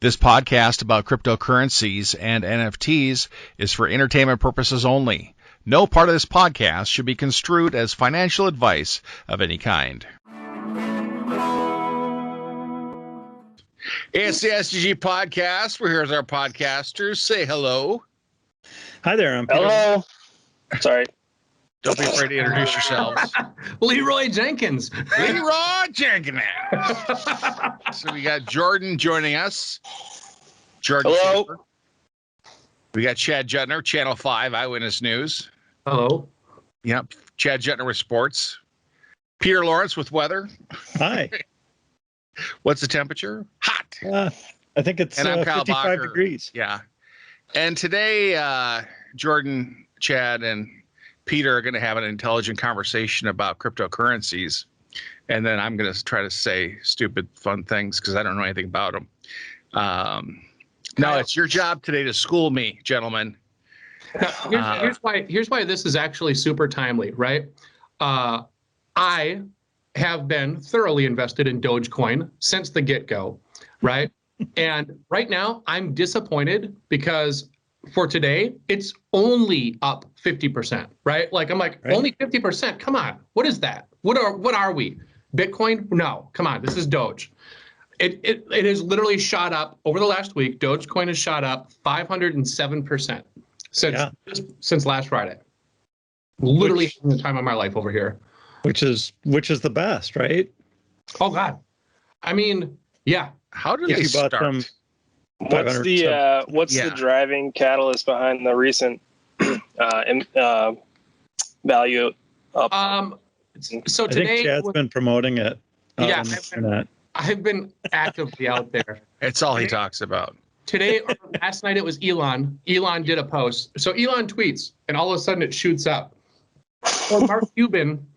This podcast about cryptocurrencies and NFTs is for entertainment purposes only. No part of this podcast should be construed as financial advice of any kind. It's the SGG podcast. We're here as our podcasters. Say hello. Hi there. I'm Peter. Hello. Sorry. Don't be afraid to introduce yourselves. Leroy Jenkins. Leroy Jenkins. So we got Jordan joining us. Jordan. Hello. Schaefer. We got Chad Jutner, Channel 5 Eyewitness News. Hello. Yep. Chad Jutner with sports. Peter Lawrence with weather. Hi. What's the temperature? Hot. I think it's And I'm Kyle 55 Bacher. degrees. Yeah. And today, Jordan, Chad, and Peter are going to have an intelligent conversation about cryptocurrencies. And then I'm going to try to say stupid, fun things because I don't know anything about them. No, it's your job today to school me, gentlemen. Here's why this is actually super timely, right? I have been thoroughly invested in Dogecoin since the get-go, right? And right now I'm disappointed because for today, it's only up 50%, right? Like I'm like, only 50%. Come on. What is that? What are we? Bitcoin? No, come on. This is Doge. It has literally shot up over the last week. Dogecoin has shot up 507% since last Friday. Literally the time of my life over here. Which is the best, right? Oh God. I mean, yeah. How did they start? What's the driving catalyst behind the recent value up? So I today, think Chad's been promoting it on Yeah, the internet. I've been actively out there. It's all he talks about. Today, or last night, it was Elon. Elon did a post. So Elon tweets, and all of a sudden it shoots up. Or Mark Cuban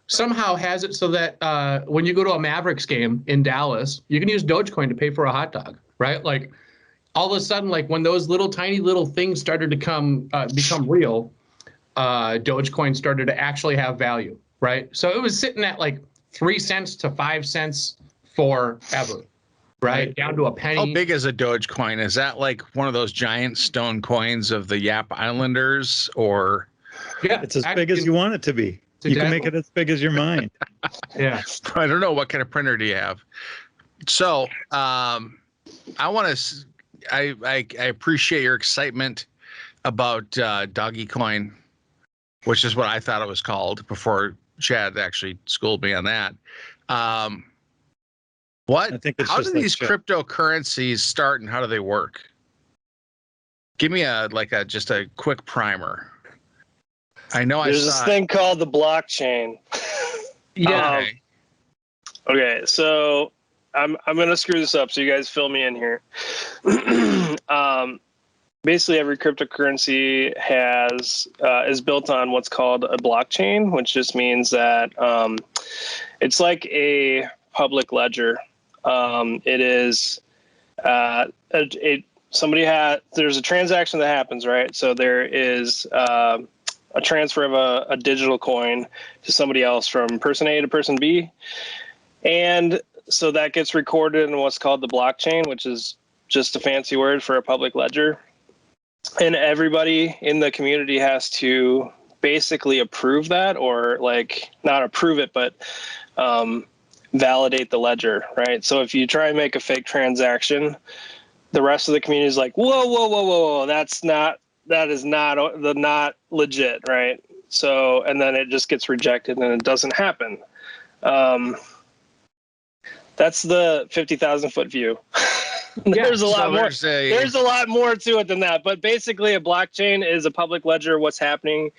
somehow has it so that when you go to a Mavericks game in Dallas, you can use Dogecoin to pay for a hot dog, right? Like all of a sudden, like when those tiny little things started to become real, Dogecoin started to actually have value, right? So it was sitting at like 3 cents to 5 cents forever, right? Down to a penny. How big is a Dogecoin? Is that like one of those giant stone coins of the Yap Islanders, or? Yeah, it's as big as you want it to be. You can make it as big as your mind. Yeah. I don't know. What kind of printer do you have? So I appreciate your excitement about Doggy Coin, which is what I thought it was called before Chad actually schooled me on that. How do these cryptocurrencies start and how do they work? Give me just a quick primer. I know there's this thing called the blockchain. Yeah. Okay, so I'm gonna screw this up, so you guys fill me in here. Basically, every cryptocurrency is built on what's called a blockchain, which just means that it's like a public ledger. It is there's a transaction that happens, right? So there is a transfer of a digital coin to somebody else from person A to person B. And so that gets recorded in what's called the blockchain, which is just a fancy word for a public ledger. And everybody in the community has to basically approve that, or like not approve it, but validate the ledger, right? So if you try and make a fake transaction, the rest of the community is like, whoa, that is not legit, right? So, and then it just gets rejected and it doesn't happen. That's the 50,000 foot view. There's a lot more. There's a lot more to it than that. But basically, a blockchain is a public ledger. What's happening,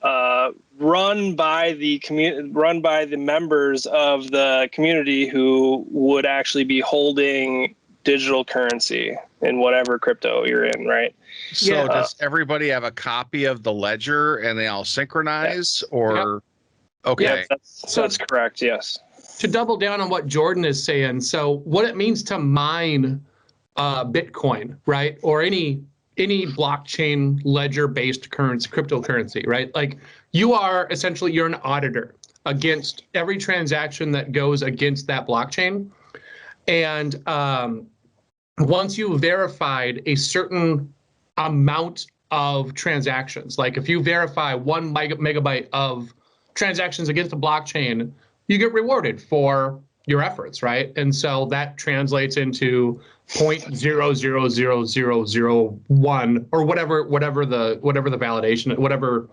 run by the members of the community who would actually be holding digital currency in whatever crypto you're in, right? So does everybody have a copy of the ledger and they all synchronize, or? Okay. Yeah, that's correct. Yes. To double down on what Jordan is saying, so what it means to mine Bitcoin, right, or any blockchain ledger-based cryptocurrency, right? Like you're an auditor against every transaction that goes against that blockchain. And once you verified a certain amount of transactions, like if you verify 1 megabyte of transactions against the blockchain, you get rewarded for your efforts, right? And so that translates into 0.00001 or whatever the validation, whatever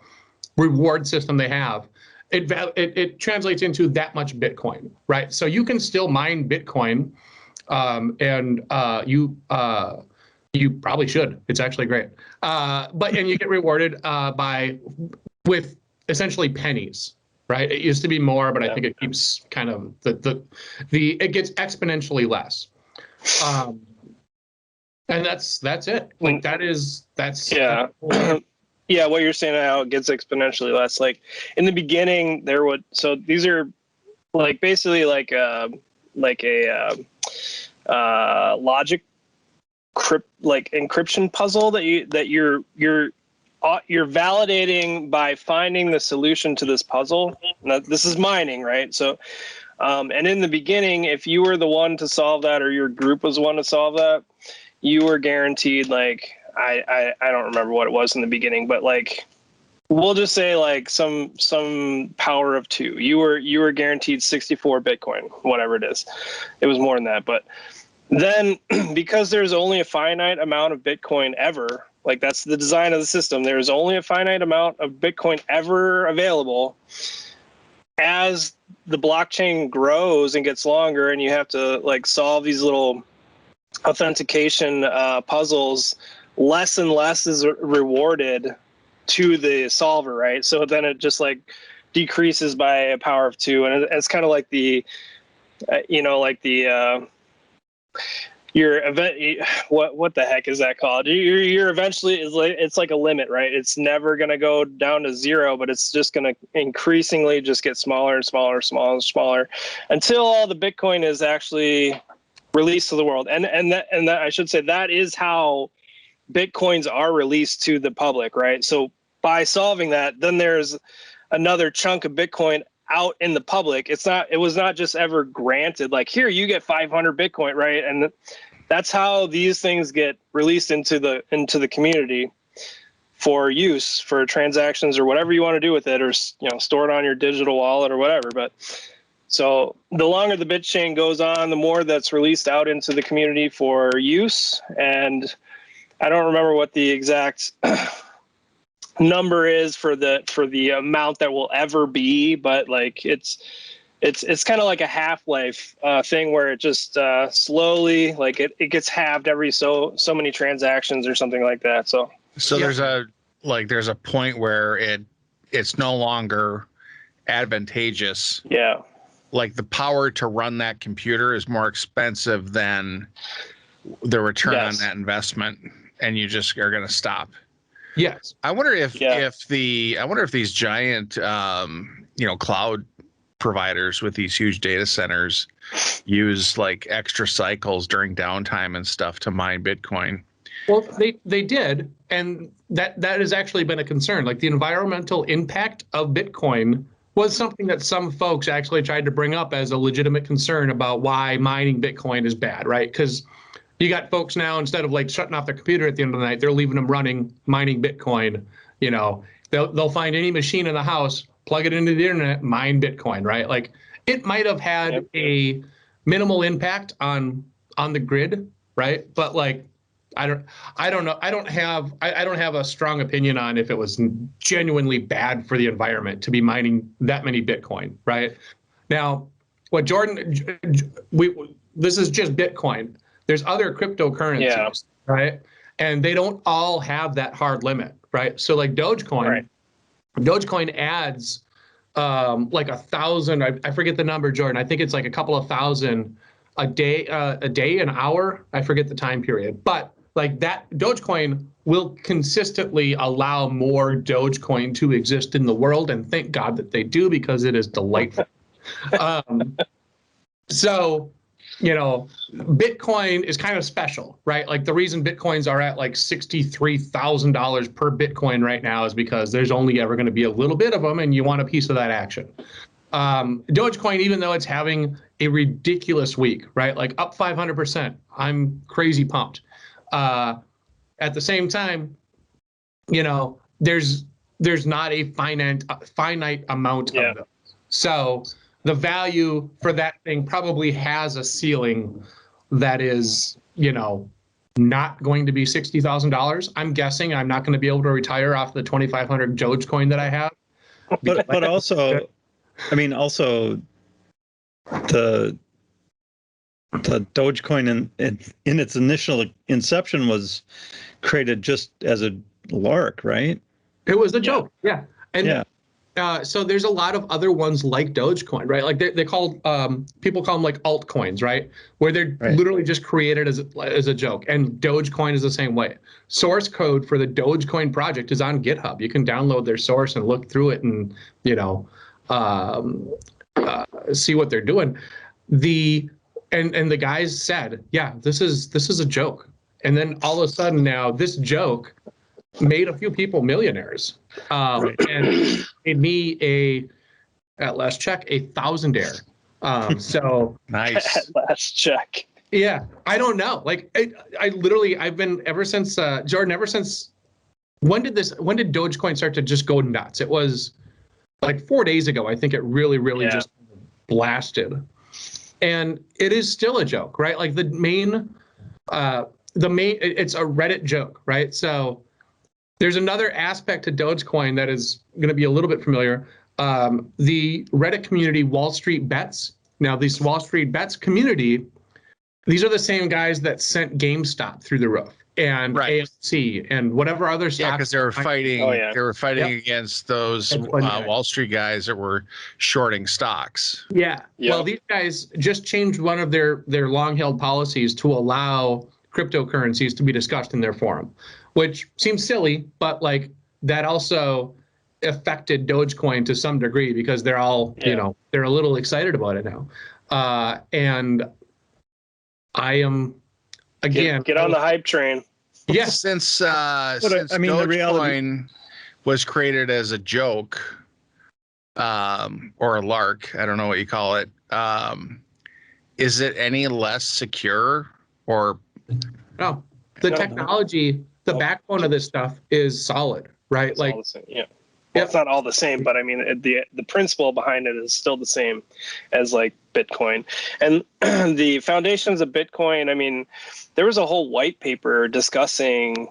reward system they have. It translates into that much Bitcoin, right? So you can still mine Bitcoin, and you probably should. It's actually great. And you get rewarded with essentially pennies, right? It used to be more, but I think it keeps kind of it gets exponentially less. And that's it. Like that's yeah. Yeah, what you're saying, how it gets exponentially less. Like in the beginning, so these are like basically like a logic like encryption puzzle that you're validating by finding the solution to this puzzle. Now, this is mining, right? So, and in the beginning, if you were the one to solve that, or your group was the one to solve that, you were guaranteed like I don't remember what it was in the beginning, but like we'll just say like some power of 2. You were guaranteed 64 Bitcoin, whatever it is. It was more than that, but then because there's only a finite amount of Bitcoin ever, like that's the design of the system, there's only a finite amount of Bitcoin ever available. As the blockchain grows and gets longer and you have to like solve these little authentication puzzles, less and less is rewarded to the solver, right? So then it just like decreases by a power of 2, and it's kind of like the your event, what the heck is that called? You're eventually, it's like a limit, right? It's never going to go down to 0, but it's just going to increasingly just get smaller and smaller, smaller and smaller, until all the Bitcoin is actually released to the world. And that I should say, that is how Bitcoins are released to the public, right? So by solving that, then there's another chunk of Bitcoin out in the public. It was not just ever granted like, here, you get 500 Bitcoin, right? And that's how these things get released into the community for use, for transactions or whatever you want to do with it, or store it on your digital wallet or whatever. But so the longer the bit chain goes on, the more that's released out into the community for use. And I don't remember what the exact number is for the amount that will ever be, but like it's kind of like a half-life thing where it just slowly, like it gets halved every so many transactions or something like that. So yeah. there's a point where it's no longer advantageous. Yeah. Like the power to run that computer is more expensive than the return on that investment, and you just are going to stop. Yes. I wonder if these giant cloud providers with these huge data centers use like extra cycles during downtime and stuff to mine Bitcoin. Well, they did, and that has actually been a concern. Like the environmental impact of Bitcoin was something that some folks actually tried to bring up as a legitimate concern about why mining Bitcoin is bad, right? Because you got folks now, instead of like shutting off their computer at the end of the night, they're leaving them running, mining Bitcoin. They'll find any machine in the house, plug it into the internet, mine Bitcoin, right? Like it might have had a minimal impact on the grid, right? But like I don't know. I don't have a strong opinion on if it was genuinely bad for the environment to be mining that many Bitcoin, right? Now, what this is just Bitcoin. There's other cryptocurrencies, right? And they don't all have that hard limit, right? So like Dogecoin, Dogecoin adds like 1,000. I forget the number, Jordan. I think it's like a couple of thousand a day, an hour. I forget the time period, but like that Dogecoin will consistently allow more Dogecoin to exist in the world, and thank God that they do, because it is delightful. So, Bitcoin is kind of special, right? Like the reason Bitcoins are at like $63,000 per Bitcoin right now is because there's only ever going to be a little bit of them, and you want a piece of that action. Dogecoin, even though it's having a ridiculous week, right? Like up 500%. I'm crazy pumped. At the same time, you know, there's not a finite amount of them. So the value for that thing probably has a ceiling that is, you know, not going to be $60,000. I'm guessing I'm not going to be able to retire off the 2,500 Dogecoin that I have. But also, I mean, also the Dogecoin in its initial inception was created just as a lark, right? It was a joke, yeah. And yeah. So there's a lot of other ones like Dogecoin, right? Like they call people call them like altcoins, right? Where they're literally just created as a joke. And Dogecoin is the same way. Source code for the Dogecoin project is on GitHub. You can download their source and look through it and, you know, see what they're doing. And the guys said, yeah, this is a joke. And then all of a sudden now this joke made a few people millionaires, and made me at last check a thousandaire. So nice. At last check. Yeah, I don't know. Like I've been ever since Jordan. Ever since when did Dogecoin start to just go nuts? It was like 4 days ago. I think it really just blasted, and it is still a joke, right? Like the main it's a Reddit joke, right? So there's another aspect to Dogecoin that is going to be a little bit familiar. The Reddit community, Wall Street Bets. Now, this Wall Street Bets community, these are the same guys that sent GameStop through the roof and AMC and whatever other stocks. Yeah, because they were fighting. They were fighting against those Wall Street guys that were shorting stocks. Yeah. Well, these guys just changed one of their long-held policies to allow cryptocurrencies to be discussed in their forum, which seems silly, but like that also affected Dogecoin to some degree because they're all, you know, they're a little excited about it now. And I am, again, get on the hype train. Yes. Since Dogecoin was created as a joke, or a lark, I don't know what you call it. Is it any less secure or? No, the technology, the backbone of this stuff is solid, right? It's all the same. Well, it's not all the same, but I mean, the principle behind it is still the same as like Bitcoin. And the foundations of Bitcoin, I mean, there was a whole white paper discussing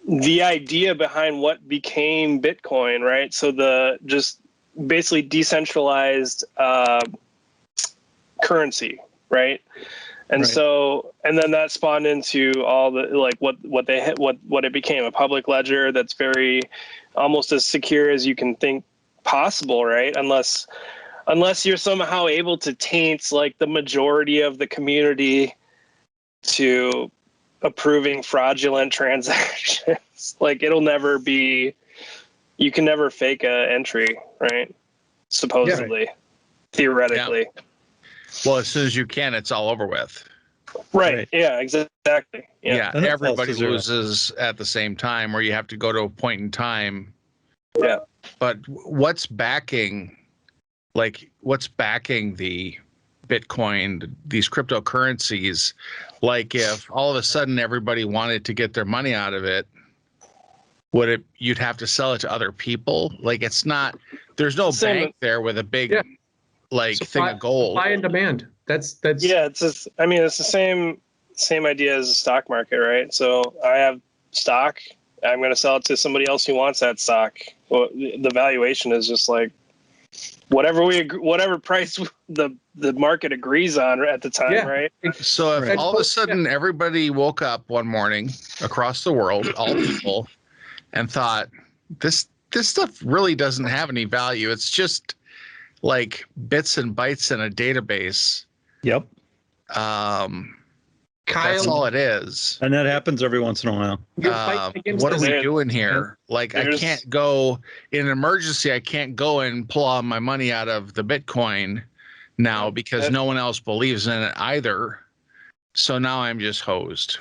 the idea behind what became Bitcoin, right? So the just basically decentralized currency, right? And so, and then that spawned into all the like what it became, a public ledger that's very almost as secure as you can think possible, right? Unless you're somehow able to taint like the majority of the community to approving fraudulent transactions. Like it'll never be, you can never fake a entry, right? Supposedly, theoretically. Yeah. Well, as soon as you can, it's all over with. Right. Yeah, exactly. Yeah. Everybody loses at the same time, or you have to go to a point in time. Yeah. But what's backing the Bitcoin, these cryptocurrencies? Like if all of a sudden everybody wanted to get their money out of it, you'd have to sell it to other people? Like it's not, there's no bank there with a big thing of gold. Supply and demand. That's it's just, I mean, it's the same idea as the stock market, right? So I have stock, I'm going to sell it to somebody else who wants that stock. Well, the valuation is just like whatever price the market agrees on at the time, right? So if all of a sudden everybody woke up one morning across the world, all people, and thought this stuff really doesn't have any value, it's just like bits and bytes in a database. Yep. That's all it is. And that happens every once in a while. What are we doing here? Like I can't go in an emergency. I can't go and pull all my money out of the Bitcoin now because no one else believes in it either. So now I'm just hosed.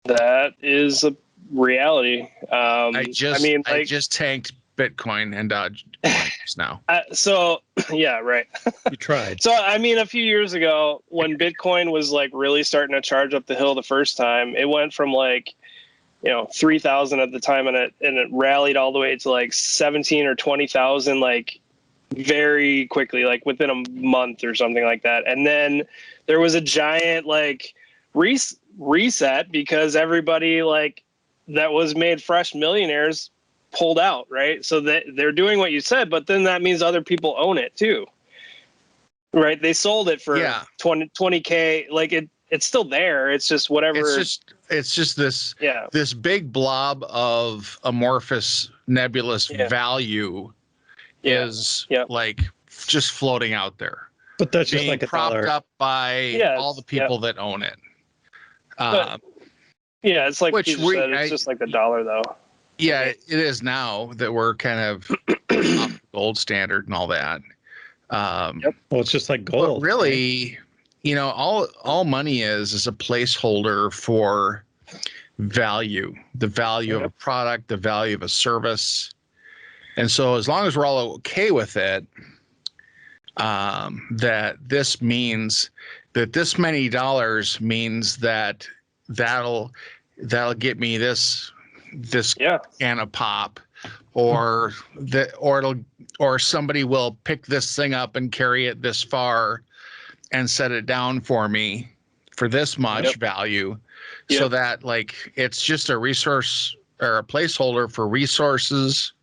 That is a reality. I just tanked Bitcoin and Dodge. now. So yeah, right. You tried. So I mean, a few years ago, when Bitcoin was like really starting to charge up the hill the first time, it went from like 3,000 at the time, and it rallied all the way to like 17 or 20,000, like very quickly, like within a month or something like that. And then there was a giant like reset because everybody like that was made fresh millionaires pulled out, right? So that they're doing what you said, but then that means other people own it too, right? They sold it for 20K. Like it's still there. It's just whatever. It's just this big blob of amorphous nebulous value is like just floating out there. But that's just being like a propped dollar. up by all the people that own it. It's like which you said, it's just like the dollar though. Yeah, it is now that we're kind of off the gold standard and all that. Well, it's just like gold. But really, all money is a placeholder for value, the value of a product, the value of a service. And so as long as we're all okay with it, that this means that this many dollars means that'll get me this can of pop, or somebody will pick this thing up and carry it this far and set it down for me for this much value, so that like it's just a resource or a placeholder for resources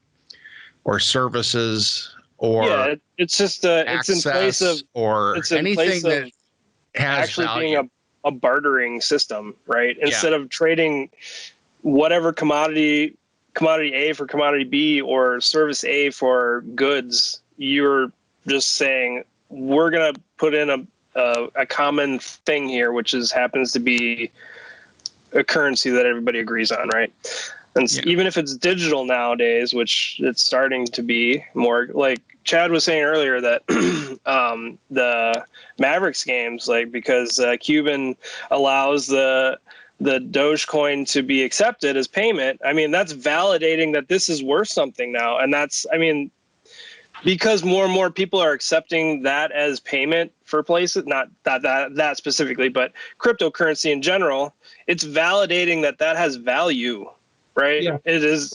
or services or it's just it's in place of or anything that has actually value. being a bartering system, right? Instead of trading whatever commodity A for commodity B or service A for goods, you're just saying we're going to put in a common thing here, which happens to be a currency that everybody agrees on, right? And even if it's digital nowadays, which it's starting to be more, like Chad was saying earlier, that the Mavericks games, like because Cuban allows the Dogecoin to be accepted as payment, I mean, that's validating that this is worth something now. And that's, I mean, because more and more people are accepting that as payment for places, not that specifically, but cryptocurrency in general, it's validating that has value, right? Yeah. It is.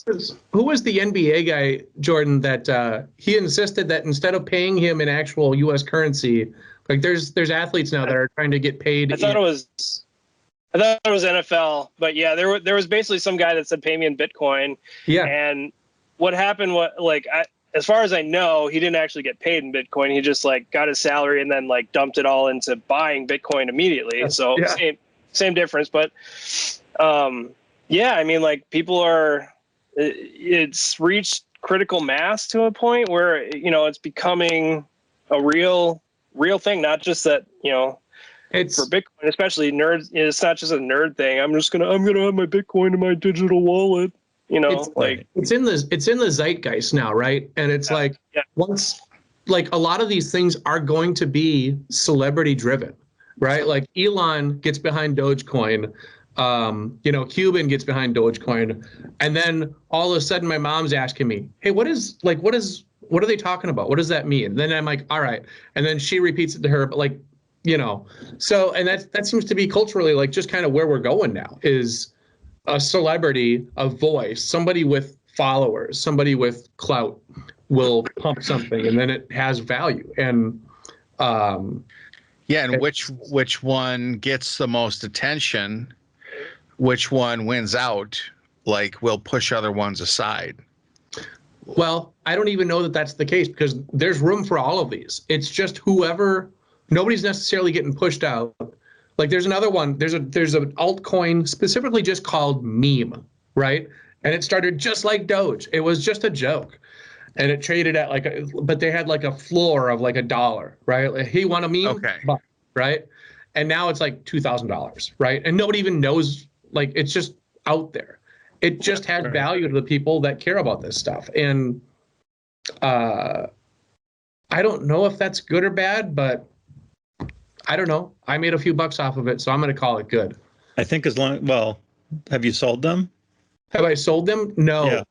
Who was the NBA guy, Jordan, that he insisted that instead of paying him in actual U.S. currency, like there's athletes now that are trying to get paid. I thought it was NFL, but yeah, there was basically some guy that said pay me in Bitcoin. Yeah. And what happened? As far as I know, he didn't actually get paid in Bitcoin. He just like got his salary and then like dumped it all into buying Bitcoin immediately. So same difference, but I mean, like it's reached critical mass to a point where it's becoming a real thing, not just that it's for Bitcoin, especially nerds. It's not just a nerd thing. I'm gonna have my Bitcoin in my digital wallet. It's in the zeitgeist now, right? And it's once, like a lot of these things are going to be celebrity driven, right? Like Elon gets behind Dogecoin, Cuban gets behind Dogecoin, and then all of a sudden my mom's asking me, hey, what are they talking about? What does that mean? And then I'm like, all right. And then she repeats it to her, but so, and that seems to be culturally like just kind of where we're going now is a celebrity, a voice, somebody with followers, somebody with clout will pump something and then it has value. And which one gets the most attention, which one wins out, like will push other ones aside. Well, I don't even know that that's the case because there's room for all of these. It's just nobody's necessarily getting pushed out. Like there's another one, there's an altcoin specifically just called meme, right? And it started just like Doge. It was just a joke. And it traded at but they had like a floor of like $1, right? Like, he want a meme, right? And now it's like $2,000, right? And nobody even knows, like it's just out there. It just has value to the people that care about this stuff. And I don't know if that's good or bad, but I don't know. I made a few bucks off of it, so I'm going to call it good. I think have you sold them? Have I sold them? No. Yeah.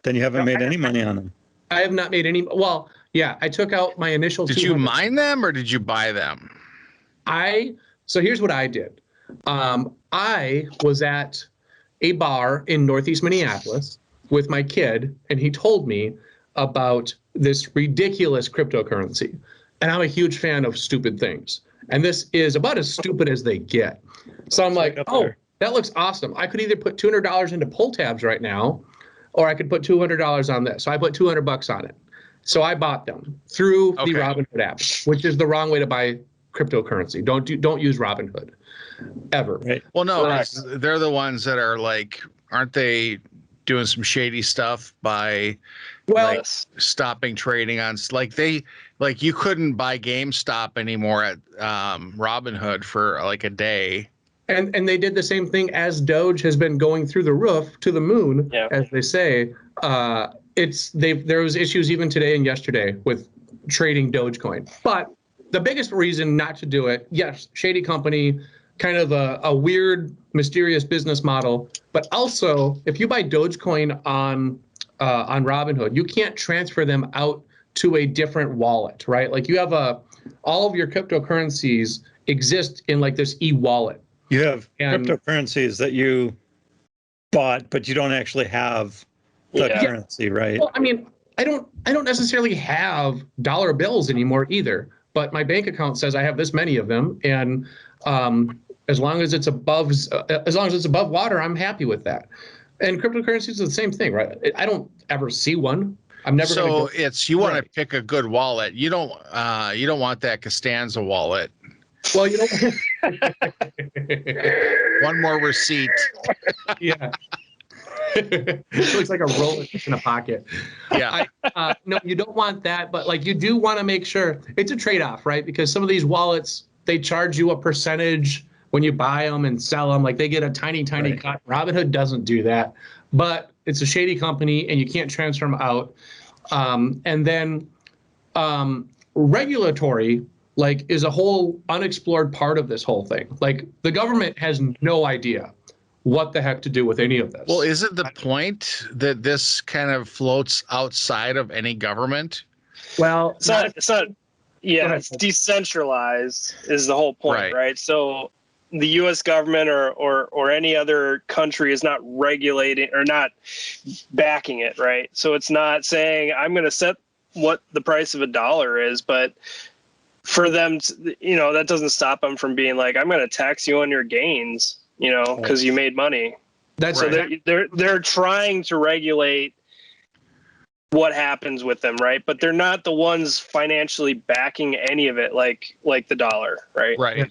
Then you haven't made any money on them. I have not made any. Well, Yeah, I took out my initial. Did you mine them or did you buy them? So here's what I did. I was at a bar in Northeast Minneapolis with my kid, and he told me about this ridiculous cryptocurrency. And I'm a huge fan of stupid things. And this is about as stupid as they get. So I'm like, oh, that looks awesome. I could either put $200 into pull tabs right now, or I could put $200 on this. So I put $200 on it. So I bought them through the Robinhood app, which is the wrong way to buy cryptocurrency. Don't use Robinhood ever. Right. Well, no, they're the ones that are like, aren't they doing some shady stuff by stopping trading on you couldn't buy GameStop anymore at Robinhood for like a day. And they did the same thing as Doge has been going through the roof to the moon, as they say. There was issues even today and yesterday with trading Dogecoin. But the biggest reason not to do it, yes, shady company, kind of a weird, mysterious business model. But also, if you buy Dogecoin on Robinhood, you can't transfer them out to a different wallet, right? Like you have all of your cryptocurrencies exist in like this e-wallet. You have cryptocurrencies that you bought, but you don't actually have the currency, right? Well, I mean, I don't necessarily have dollar bills anymore either, but my bank account says I have this many of them, and as long as it's above water, I'm happy with that. And cryptocurrencies is the same thing, right? I don't ever see one. I'm never. So you want to pick a good wallet. You don't want that Costanza wallet. Well, one more receipt. Yeah. It looks like a roller in a pocket. Yeah. No, you don't want that, but like you do want to make sure it's a trade-off, right? Because some of these wallets, they charge you a percentage when you buy them and sell them. Like they get a tiny cut. Robinhood doesn't do that, but it's a shady company and you can't transfer them out. And then regulatory is a whole unexplored part of this whole thing. Like the government has no idea what the heck to do with any of this. Well, is it the point that this kind of floats outside of any government? Well, it's not. Yeah, it's decentralized is the whole point, right? So the U.S. government or any other country is not regulating or not backing it, right? So it's not saying I'm going to set what the price of a dollar is, but for them, that doesn't stop them from being like, I'm going to tax you on your gains, because you made money. That's right. So they're trying to regulate what happens with them, right? But they're not the ones financially backing any of it, like the dollar, right? Right. Yeah.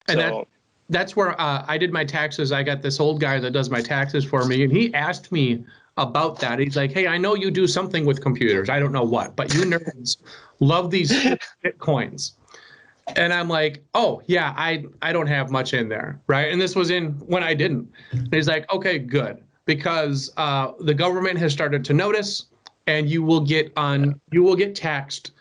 And that's where I did my taxes. I got this old guy that does my taxes for me, and he asked me about that. He's like, hey, I know you do something with computers. I don't know what, but you nerds love these Bitcoins. And I'm like, oh, yeah, I don't have much in there, right? And this was when I didn't. And he's like, okay, good, because the government has started to notice, and you will get taxed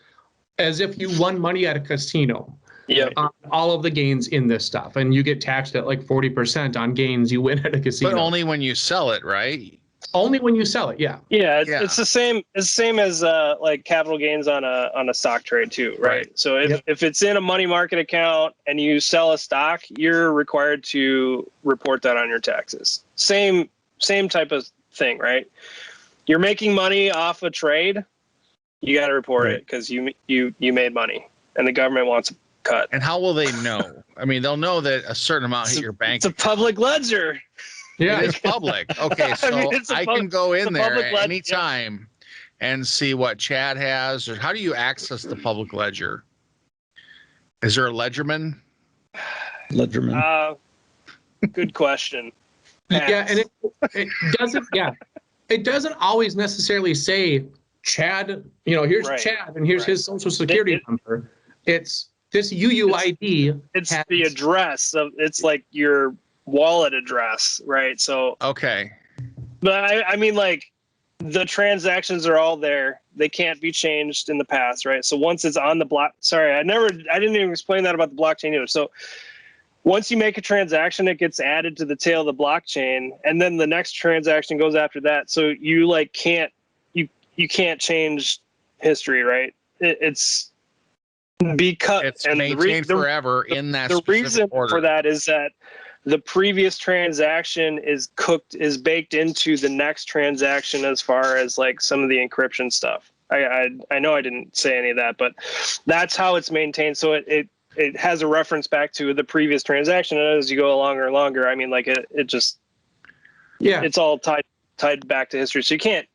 as if you won money at a casino. Yeah. On all of the gains in this stuff, and you get taxed at like 40% on gains you win at a casino. But only when you sell it, right? Only when you sell it, yeah. Yeah, it's the same. It's the same as like capital gains on a stock trade too, right? So if it's in a money market account and you sell a stock, you're required to report that on your taxes. Same type of thing, right? You're making money off a trade, you got to report it because you made money, and the government wants a cut. And how will they know? I mean, they'll know that a certain amount hit your bank. It's a public ledger. Yeah, it's public. Okay, so I can go in there at any time and see what Chad has. Or how do you access the public ledger? Is there a ledgerman? Good question. Yeah, and it doesn't. Yeah, it doesn't always necessarily say Chad. Here's Chad, and here's his social security number. It's this UUID. It's the address of. It's like your wallet address, right? So okay, but I mean, like the transactions are all there. They can't be changed in the past, right? So once it's on the block, sorry, I didn't even explain that about the blockchain either. So once you make a transaction, it gets added to the tail of the blockchain, and then the next transaction goes after that. So you can't change history, right? it's because It's and maintained forever in that the specific reason order. for that is that the previous transaction is baked into the next transaction as far as like some of the encryption stuff. I know I didn't say any of that, but that's how it's maintained. So it has a reference back to the previous transaction, and as you go longer and longer, I mean, like it just it's all tied back to history. So you can't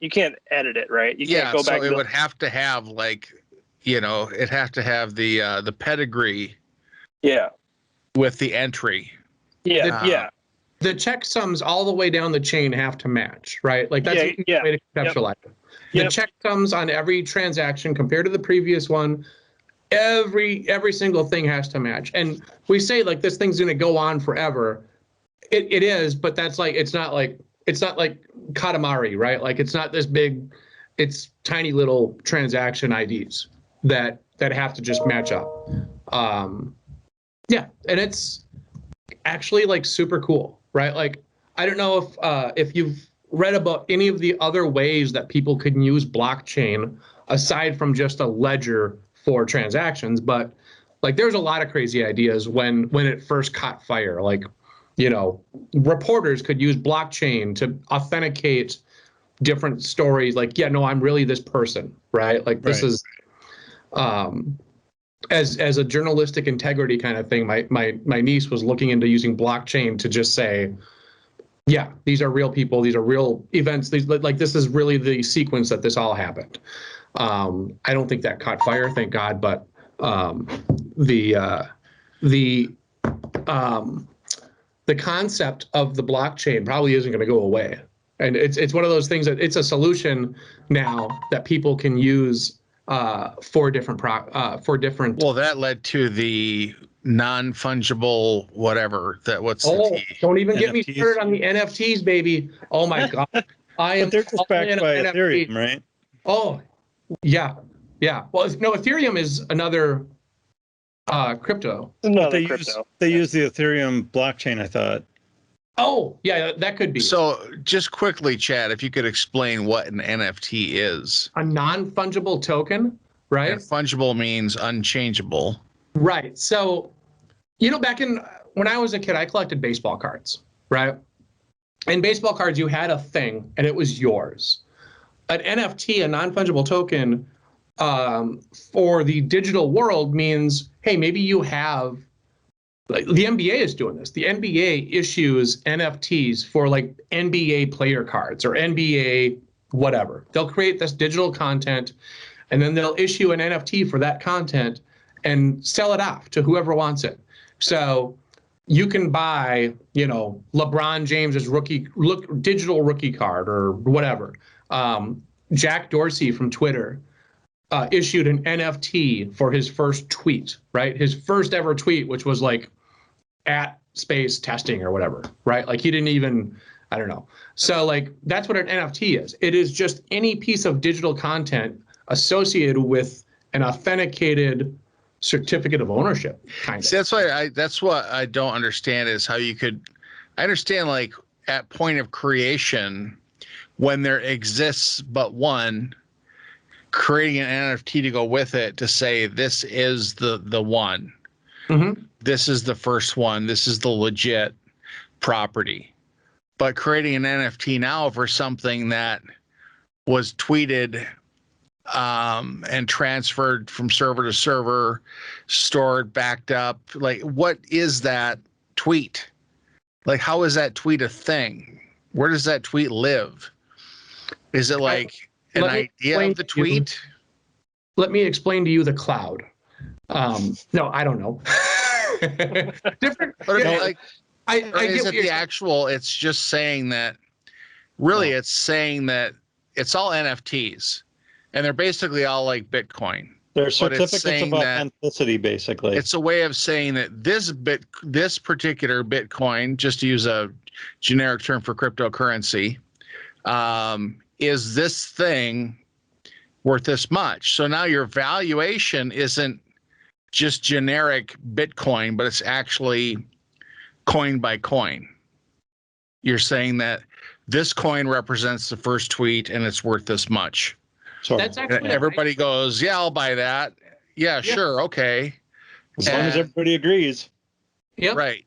edit it, right? You can't go back. So it would have to have like, it'd have to have the pedigree. Yeah. With the entry. Yeah. The checksums all the way down the chain have to match, right? Like that's a way to conceptualize it. The checksums on every transaction compared to the previous one, every single thing has to match. And we say like this thing's going to go on forever. It is, but that's like it's not like Katamari, right? Like it's not this big, it's tiny little transaction IDs that have to just match up. Yeah, and it's actually like super cool, right? Like I don't know if you've read about any of the other ways that people can use blockchain aside from just a ledger for transactions, but like there's a lot of crazy ideas when it first caught fire. Like, reporters could use blockchain to authenticate different stories. Like, yeah, no, I'm really this person, right? Like this is as a journalistic integrity kind of thing. My niece was looking into using blockchain to just say, yeah, these are real people. These are real events. This is really the sequence that this all happened. I don't think that caught fire, thank God. But the concept of the blockchain probably isn't going to go away, and it's one of those things that it's a solution now that people can use for different. Well, that led to the non-fungible whatever that don't even get me NFTs. started on the NFTs, baby. Oh my God. But they're just backed by NFT. Ethereum, right? Oh yeah. Well, no, Ethereum is another crypto. Another They crypto. use the Ethereum blockchain, I thought. Oh yeah, that could be. So just quickly, Chad, if you could explain what an NFT is. A non-fungible token, right? And fungible means unchangeable. Right. So, back when I was a kid, I collected baseball cards, right? And baseball cards, you had a thing and it was yours. An NFT, a non-fungible token, for the digital world means, hey, maybe you have, like the NBA is doing this. The NBA issues NFTs for like NBA player cards or NBA whatever. They'll create this digital content and then they'll issue an NFT for that content and sell it off to whoever wants it. So you can buy, LeBron James's digital rookie card or whatever. Jack Dorsey from Twitter issued an NFT for his first tweet, right? His first ever tweet, which was like @space testing or whatever, right? Like he didn't even, I don't know. So like that's what an NFT is. It is just any piece of digital content associated with an authenticated certificate of ownership, kind of. See, that's what I don't understand is how you could. I understand like at point of creation, when there exists but one, creating an NFT to go with it to say this is the one. Mm-hmm. This is the first one. This is the legit property. But creating an NFT now for something that was tweeted and transferred from server to server, stored, backed up. Like, what is that tweet? Like, how is that tweet a thing? Where does that tweet live? Is it like an idea of the tweet? Let me explain to you the cloud. No, I don't know. Different. But Yeah, like, I is get it the actual? It's just saying that. Really, it's saying that it's all NFTs, and they're basically all like Bitcoin. They're certificates of authenticity, basically. It's a way of saying that this particular Bitcoin, just to use a generic term for cryptocurrency, is this thing worth this much? So now your valuation isn't just generic Bitcoin, but it's actually coin by coin. You're saying that this coin represents the first tweet and it's worth this much. Sort That's of. actually And everybody goes, yeah, I'll buy that. Yeah, sure, okay. As long as And- everybody agrees. Yep. Right.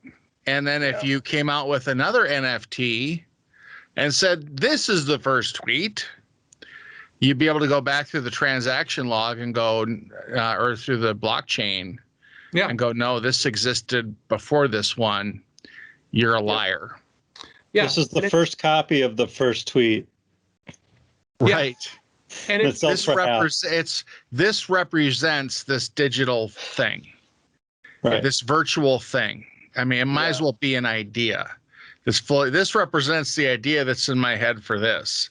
And then if you came out with another NFT and said, this is the first tweet, you'd be able to go back through the transaction log and go, or through the blockchain Yeah. and go, no, this existed before this one. You're a liar. Yeah. This is the And first copy of the first tweet. Yeah. Right. and It it's sells for half. This represents this digital thing, Right. this virtual thing. I mean, it might as well be an idea. This represents the idea that's in my head for this.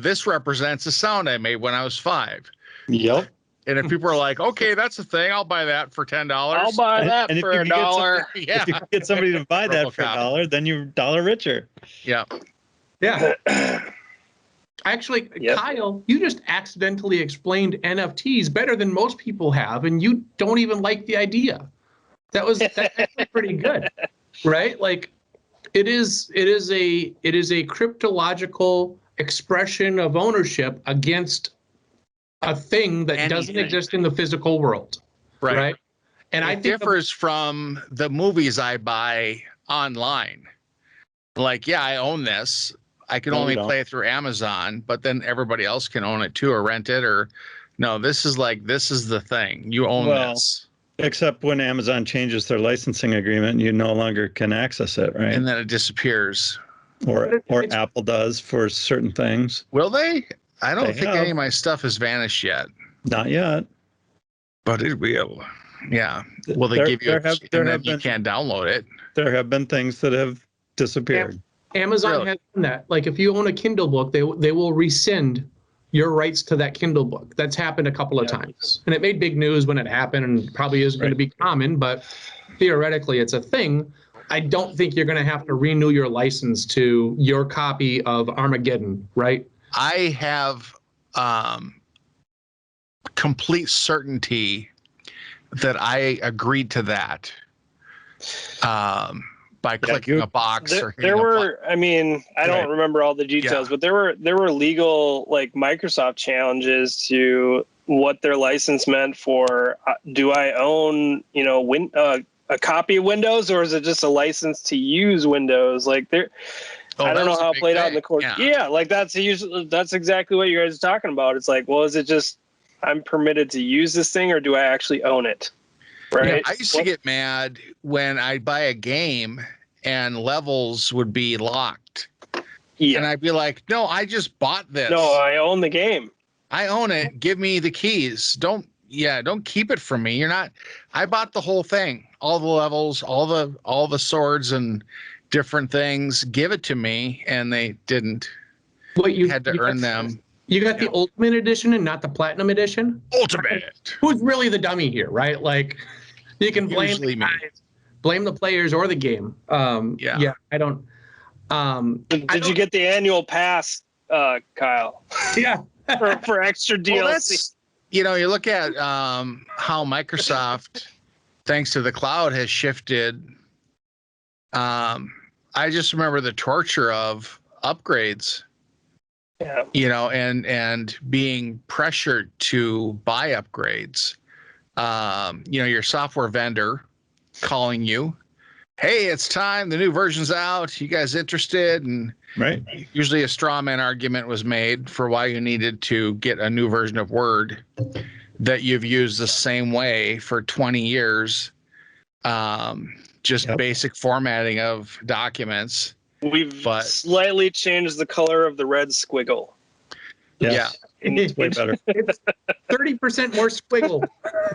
This represents a sound I made when I was 5. Yep. And if people are like, okay, that's a thing, I'll buy that for $10. I'll buy that And if for you a can get dollar. Yeah. If you can get somebody to buy that for RoboCop. $1, then you're $1 richer. Yeah. yeah. Actually, Yep. Kyle, you just accidentally explained NFTs better than most people have, and you don't even like the idea. That's actually pretty good, right? Like, it is a cryptological expression of ownership against a thing that doesn't Anything. exist in the physical world, right? And I It think differs from the movies I buy online. Like, yeah, I own this. I can No, only you don't. play it through Amazon, but then everybody else can own it too or rent it or no, this is the thing. You own Well, this. Except when Amazon changes their licensing agreement, you no longer can access it, right? And then it disappears. Or it's- Apple does for certain things. Will they? I don't They think have. any of my stuff has vanished yet, Not yet. but it will. Yeah. Will they There- give you there a, have- and there then have you been- can't download it? There have been things that have disappeared. Amazon Really? has done that. Like, if you own a Kindle book, they will rescind your rights to that Kindle book. That's happened a couple of times, and it made big news when it happened, and probably isn't going to be common, but theoretically, it's a thing. I don't think you're going to have to renew your license to your copy of Armageddon, right? I have complete certainty that I agreed to that by clicking a box or hitting There a button. were, I mean, I don't Right. remember all the details, but there were legal, like, Microsoft challenges to what their license meant for. Do I own, a copy of Windows, or is it just a license to use Windows? Like, there, Oh, I that don't know was a how it big played out in thing. the court. Yeah, like that's exactly what you guys are talking about. It's like, well, is it just I'm permitted to use this thing, or do I actually own it? Right. I used to get mad when I'd buy a game and levels would be locked. Yeah. And I'd be like, no, I just bought this. No, I own the game. I own it. Give me the keys. Don't keep it from me. I bought the whole thing, all the levels, all the swords and different things. Give it to me. And they didn't. What you Had to earn them. You got the Ultimate Edition and not the Platinum Edition. Ultimate. Who's really the dummy here, right? Like, you can blame Usually me. blame the players or the game. Yeah, I don't. Did you get the annual pass, Kyle, Yeah. for extra DLC? Well, that's, you look at how Microsoft, thanks to the cloud, has shifted. I just remember the torture of upgrades. Yeah. And being pressured to buy upgrades. Your software vendor calling you, hey, it's time, the new version's out, you guys interested? And Right. usually a straw man argument was made for why you needed to get a new version of Word that you've used the same way for 20 years. Just basic formatting of documents. We've slightly changed the color of the red squiggle. Yes. It's way better. It's 30% more squiggle.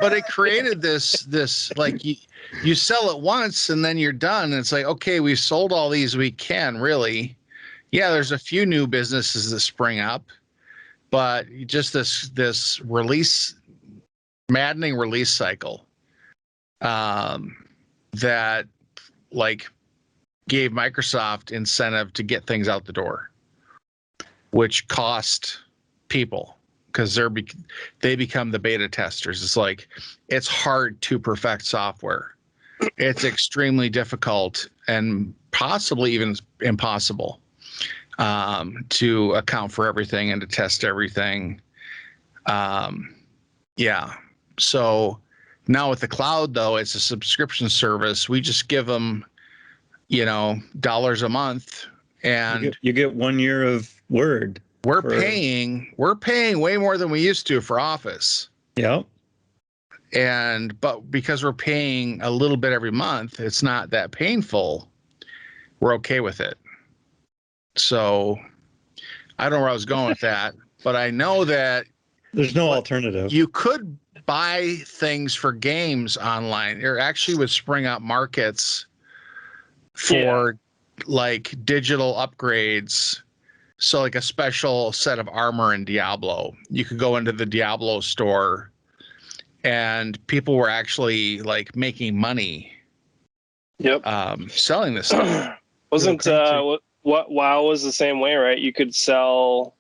But it created this like you sell it once and then you're done. And it's like, okay, we've sold all these we can, really. Yeah, there's a few new businesses that spring up, but just this maddening release cycle that like gave Microsoft incentive to get things out the door, which cost people because they become the beta testers. It's like, it's hard to perfect software. It's extremely difficult and possibly even impossible to account for everything and to test everything. Yeah. So now with the cloud, though, it's a subscription service. We just give them, dollars a month, and you get 1 year of Word. we're paying way more than we used to for Office. Yep. But because we're paying a little bit every month, it's not that painful. We're okay with it. So I don't know where I was going with that, but I know that there's no alternative. You could buy things for games online. There actually would spring up markets for like digital upgrades. So like a special set of armor in Diablo. You could go into the Diablo store and people were actually like making money. Yep. Selling this stuff. Wasn't what WoW was the same way, right? You could sell.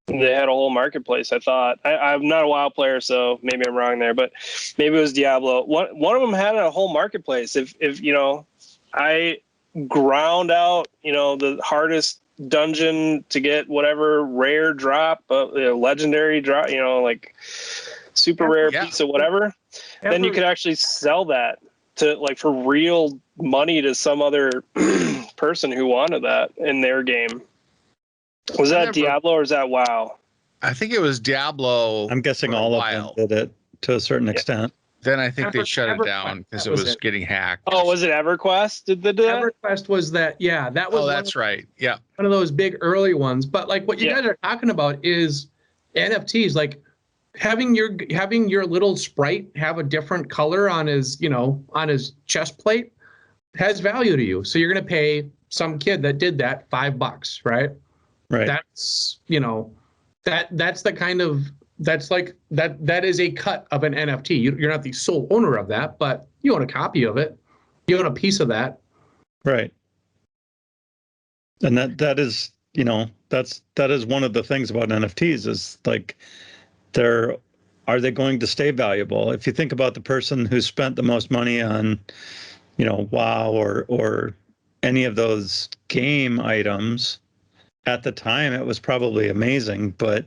They had a whole marketplace. I thought. I'm not a WoW player, so maybe I'm wrong there, but maybe it was Diablo. One of them had a whole marketplace. If I ground out the hardest dungeon to get whatever rare drop, legendary drop, like super rare piece of whatever, then you could actually sell that to like for real money to some other person who wanted that in their game. Was that Diablo or is that WoW? I think it was Diablo. I'm guessing all of them did it to a certain extent. Then I think they shut it down because it was getting hacked. Oh, was it EverQuest? Did they do that? EverQuest was that? Yeah, that was. Oh, that's right. Yeah, one of those big early ones. But like what you guys are talking about is NFTs. Like having your little sprite have a different color on his chest plate has value to you. So you're gonna pay some kid that did that $5, right? Right. That's that's the kind of that is a cut of an NFT. You're not the sole owner of that, but you own a copy of it. You own a piece of that. Right. And that is that is one of the things about NFTs is like are they going to stay valuable? If you think about the person who spent the most money on WoW or any of those game items, at the time it was probably amazing, but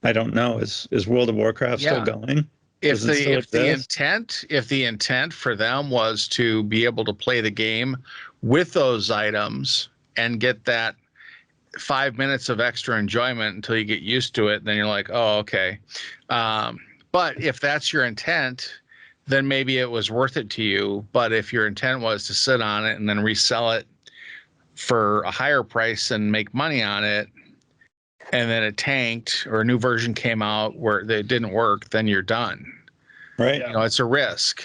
I don't know. Is World of Warcraft still going? If the intent for them was to be able to play the game with those items and get that 5 minutes of extra enjoyment until you get used to it, then you're like, oh, okay. But if that's your intent, then maybe it was worth it to you. But if your intent was to sit on it and then resell it for a higher price and make money on it, and then it tanked or a new version came out where it didn't work, then you're done. Right. It's a risk.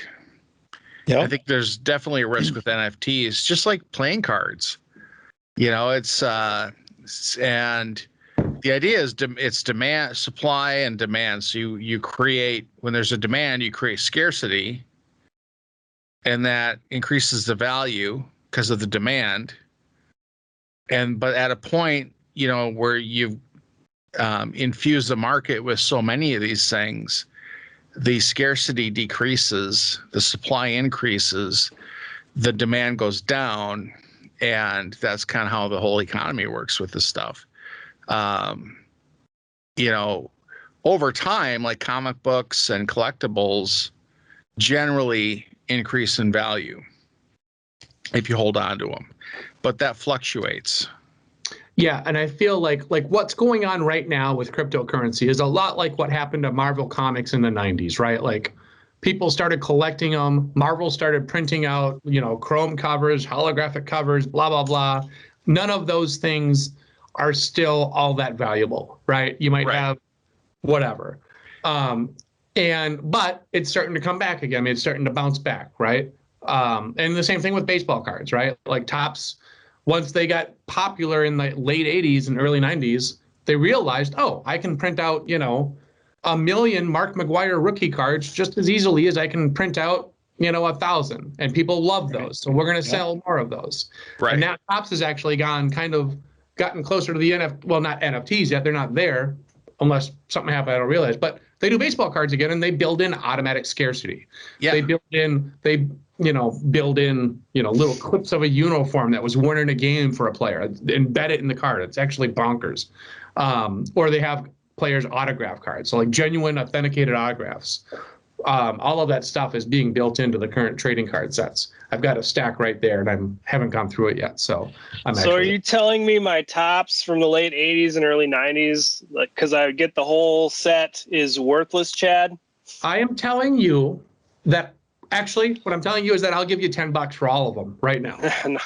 Yeah. I think there's definitely a risk with NFTs, just like playing cards. And the idea is it's demand, supply and demand. So you create, when there's a demand, you create scarcity, and that increases the value because of the demand. But at a point, where you've infused the market with so many of these things, the scarcity decreases, the supply increases, the demand goes down, and that's kind of how the whole economy works with this stuff. Over time, like comic books and collectibles generally increase in value if you hold on to them, but that fluctuates. Yeah, and I feel like what's going on right now with cryptocurrency is a lot like what happened to Marvel Comics in the 90s, right? Like people started collecting them. Marvel started printing out, chrome covers, holographic covers, blah, blah, blah. None of those things are still all that valuable, right? You might have whatever. But it's starting to come back again. I mean, it's starting to bounce back, right? And the same thing with baseball cards, right? Like Topps, once they got popular in the late 80s and early 90s, they realized, oh, I can print out, 1 million Mark McGwire rookie cards just as easily as I can print out, 1,000. And people love those. So we're going to sell more of those. Right. And now Topps has actually gotten closer to the not NFTs yet. They're not there unless something happened I don't realize. But they do baseball cards again, and they build in automatic scarcity. Yeah. They build in little clips of a uniform that was worn in a game for a player, embed it in the card. It's actually bonkers. Or they have players' autograph cards. So like genuine authenticated autographs. All of that stuff is being built into the current trading card sets. I've got a stack right there, and I haven't gone through it yet. So are you telling me my tops from the late 80s and early 90s, like, because I would get the whole set, is worthless, Chad? I am telling you that actually, what I'm telling you is that I'll give you $10 for all of them right now. No,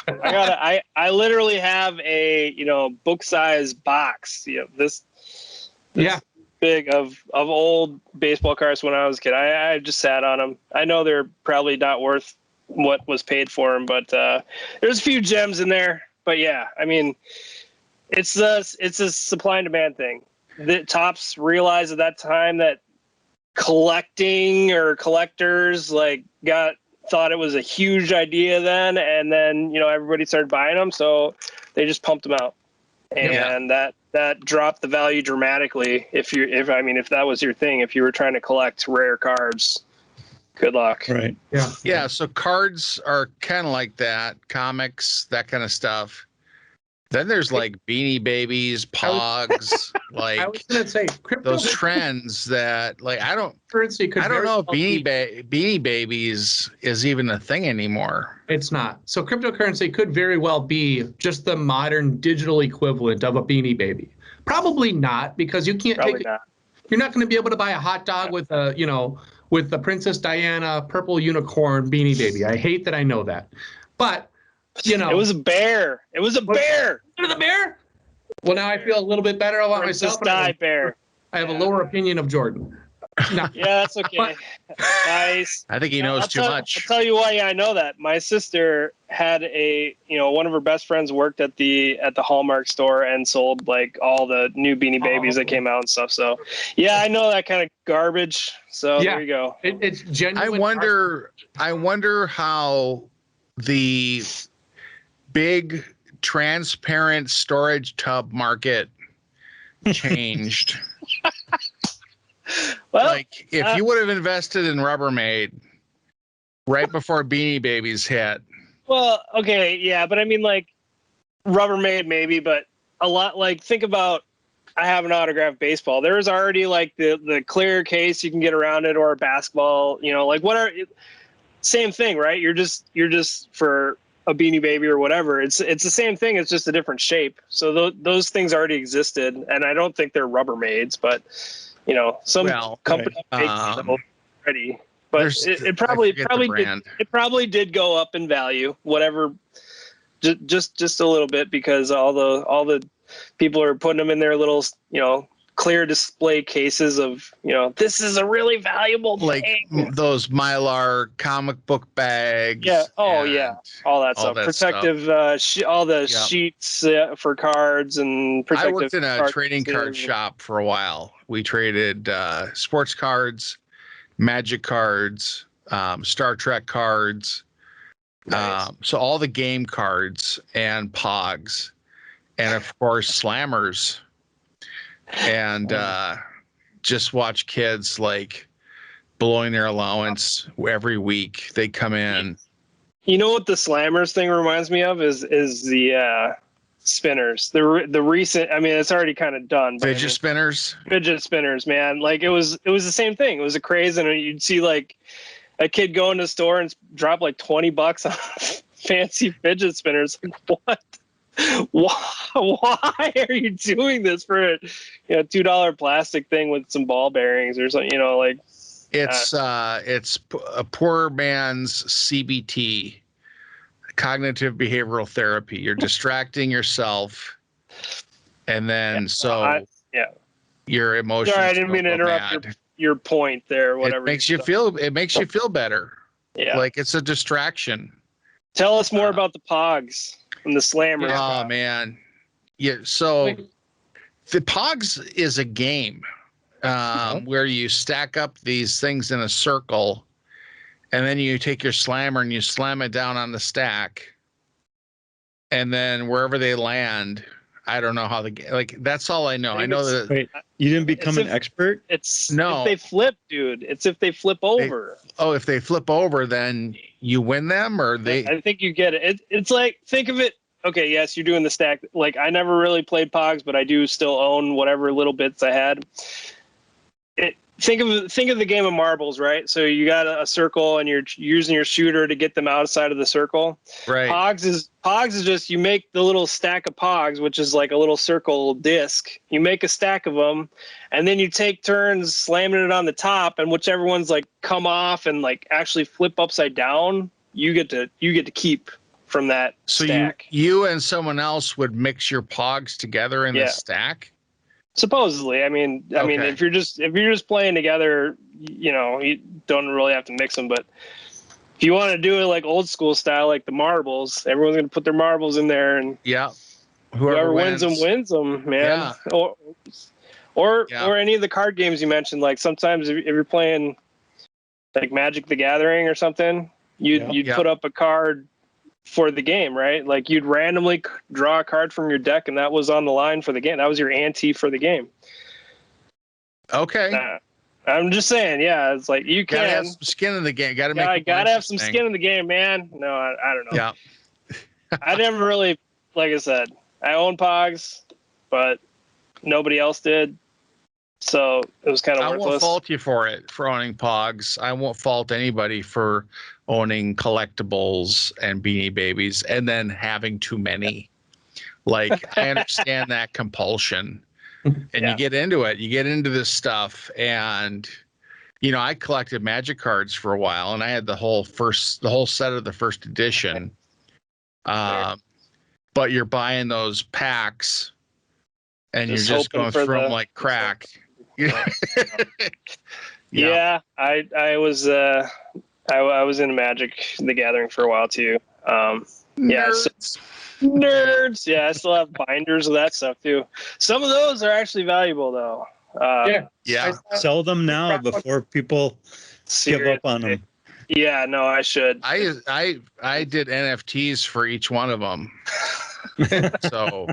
I literally have a book size box. This yeah. Big of old baseball cards when I was a kid. I just sat on them. I know they're probably not worth what was paid for them, but there's a few gems in there. But yeah, I mean, it's a supply and demand thing. The Topps realized at that time that collecting or collectors thought it was a huge idea then, and then everybody started buying them, so they just pumped them out, and that dropped the value dramatically. If that was your thing, if you were trying to collect rare cards, good luck. Right. Yeah. So cards are kind of like that, comics, that kind of stuff. Then there's like Beanie Babies, Pogs, I was gonna say those trends that I don't know if Beanie Babies is even a thing anymore. It's not. So cryptocurrency could very well be just the modern digital equivalent of a Beanie Baby. Probably not, because you can't you're not going to be able to buy a hot dog with with the Princess Diana purple unicorn Beanie Baby. I hate that I know that, but it was a bear. It was a bear. It was a bear. Well, now I feel a little bit better about myself. Bear. I have a lower opinion of Jordan. No. Yeah, that's okay. Nice. I think he knows too much. I'll tell you why I know that. My sister had one of her best friends worked at the Hallmark store and sold all the new Beanie Babies that came out and stuff. So yeah, I know that kind of garbage. So there you go. It's genuine. I wonder how the big transparent storage tub market changed. Well, if you would have invested in Rubbermaid right before Beanie Babies hit. Well, okay, yeah, but I mean, Rubbermaid maybe, but a lot think about, I have an autographed baseball. There's already the clear case you can get around it, or a basketball. Same thing, right? You're just for a Beanie Baby or whatever. It's the same thing. It's just a different shape. So those things already existed, and I don't think they're Rubbermaids, but some company makes them already. But it probably did go up in value, whatever, just a little bit, because all the people are putting them in their little clear display cases of this is a really valuable thing. Those Mylar comic book bags. Yeah. Oh yeah. All that stuff. Protective all the sheets for cards and protective. I worked in a trading card shop for a while. We traded sports cards, Magic cards, Star Trek cards. Nice. So all the game cards and Pogs, and of course Slammers. And just watch kids blowing their allowance every week. They come in. You know what the Slammers thing reminds me of is the spinners. The recent. I mean, it's already kind of done. Fidget spinners. Fidget spinners, man. It was the same thing. It was a craze, and you'd see a kid go into the store and drop $20 on fancy fidget spinners. What? Why are you doing this for a $2 plastic thing with some ball bearings or something? It's a poor man's CBT, cognitive behavioral therapy. You're distracting yourself, and then your emotions. Sorry, I didn't mean to interrupt your point there. Whatever. It makes you feel better. Yeah, it's a distraction. Tell us more about the Pogs and the Slammers. Oh man, yeah. So the Pogs is a game where you stack up these things in a circle, and then you take your slammer and you slam it down on the stack, and then wherever they land, I don't know how that's all I know. I know that. Wait, you didn't become an expert? If they flip, dude. It's if they flip over. If they flip over, then you win them, or they. I think you get it. It's think of it okay, yes, you're doing the stack. Like, I never really played Pogs, but I do still own whatever little bits I had. Think of the game of marbles, right? So you got a circle, and you're using your shooter to get them outside of the circle. Right. Pogs is just, you make the little stack of Pogs, which is like a little circle disc. You make a stack of them, and then you take turns slamming it on the top, and whichever ones like come off and like actually flip upside down, you get to keep from that stack. You and someone else would mix your Pogs together in the stack? Supposedly, I mean, if you're just playing together, you know, you don't really have to mix them. But if you want to do it like old school style, like the marbles, everyone's gonna put their marbles in there, and whoever wins them, man. Yeah. Or any of the card games you mentioned. Like sometimes if you're playing like Magic the Gathering or something, you'd put up a card for the game, right? Like you'd randomly draw a card from your deck, and that was on the line for the game. That was your ante for the game. Okay. I'm just saying, yeah, it's like you gotta can have some skin in the game. Gotta have some skin in the game, man. No, I don't know. Yeah. I never really, like I said, I own Pogs, but nobody else did. So it was kind of worthless. I won't fault you for owning Pogs. I won't fault anybody for owning collectibles and Beanie Babies and then having too many. Like, I understand that compulsion. And you get into it. You get into this stuff. And, you know, I collected Magic cards for a while, and I had the whole set of the first edition. But you're buying those packs, and you're just going through them like crack. Yeah, I was in Magic the Gathering for a while too. Nerds. Yeah, I still have binders of that stuff too. Some of those are actually valuable though. Sell them now before people give up on them. Yeah, no, I should. I did NFTs for each one of them, so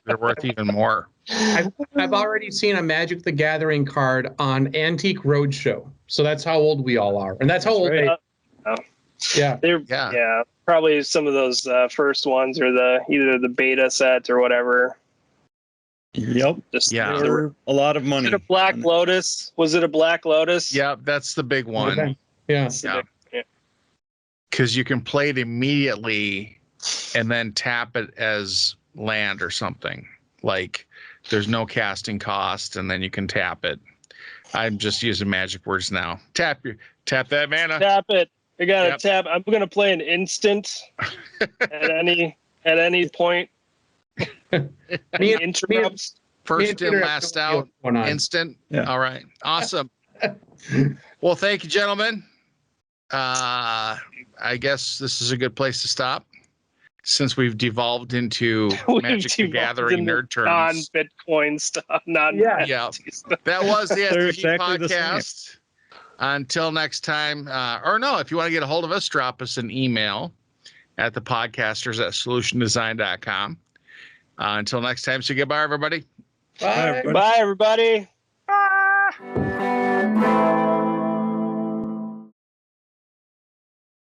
they're worth even more. I've already seen a Magic the Gathering card on Antique Roadshow, so that's how old we all are, and that's how old they. Yeah, probably some of those first ones, or either the beta set or whatever. Yep. They're a lot of money. Was it a Black Lotus? Was it a Black Lotus? Yeah, that's the big one. Okay. Yeah. Because you can play it immediately and then tap it as land or something. Like there's no casting cost, and then you can tap it. I'm just using magic words now. Tap that mana. Tap it. I gotta tap. I'm gonna play an instant at any point. Any interrupts. First in, last out. Instant. Yeah. All right. Awesome. Well, thank you, gentlemen. I guess this is a good place to stop, since we've devolved into Magic the Gathering nerd terms. Non-Bitcoin stuff. That was the SDG podcast. Until next time, or no, if you want to get a hold of us, drop us an email at thepodcasters@solutiondesign.com. Until next time, say goodbye, everybody. Bye, everybody.